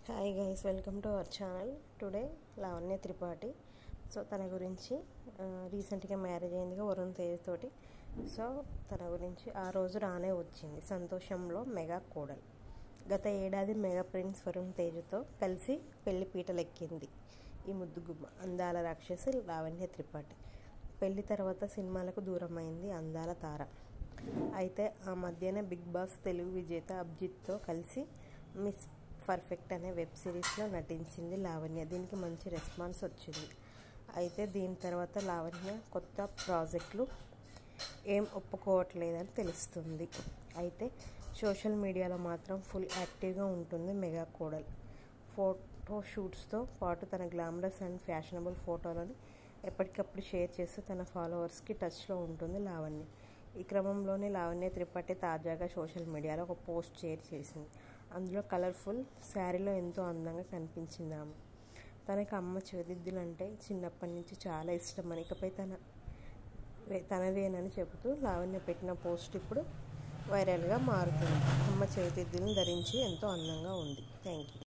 Hi guys, welcome to our channel. Today Lavanya Tripathi. So తన గురించి రీసెంట్గా మ్యారేజ్ అయిందిగా వరుణ్ తేజ్ తోటి. సో తన గురించి ఆ రోజు రానే వచ్చింది సంతోషంలో మెగా కోడలు. గత ఏడాది మెగా ప్రిన్స్ వరుణ్ తేజ్తో కలిసి పెళ్లి పీటలెక్కింది ఈ ముద్దుగుమ్మ అందాల రాక్షసి లావణ్య త్రిపాఠి. పెళ్లి తర్వాత సినిమాలకు దూరమైంది అందాల తార. అయితే ఆ మధ్యనే బిగ్ బాస్ తెలుగు విజేత అభిజిత్తో కలిసి మిస్ పర్ఫెక్ట్ అనే వెబ్ సిరీస్లో నటించింది లావణ్య. దీనికి మంచి రెస్పాన్స్ వచ్చింది. అయితే దీని తర్వాత లావణ్య కొత్త ప్రాజెక్టులు ఏం ఒప్పుకోవట్లేదని తెలుస్తుంది. అయితే సోషల్ మీడియాలో మాత్రం ఫుల్ యాక్టివ్గా ఉంటుంది మెగా కోడలు. ఫోటో షూట్స్తో పాటు తన గ్లామరస్ అండ్ ఫ్యాషనబుల్ ఫోటోలను ఎప్పటికప్పుడు షేర్ చేస్తూ తన ఫాలోవర్స్కి టచ్లో ఉంటుంది లావణ్య. ఈ క్రమంలోనే లావణ్య త్రిపాఠి తాజాగా సోషల్ మీడియాలో ఒక పోస్ట్ షేర్ చేసింది. అందులో కలర్ఫుల్ శారీలో ఎంతో అందంగా కనిపించింది ఆమె. తనకి అమ్మ చేతిద్దులంటే చిన్నప్పటి నుంచి చాలా ఇష్టమని, ఇకపై తనవేనని చెబుతూ లావణ్య పెట్టిన పోస్ట్ ఇప్పుడు వైరల్గా మారుతుంది. అమ్మ చేతిద్దులను ధరించి ఎంతో అందంగా ఉంది. Thank you.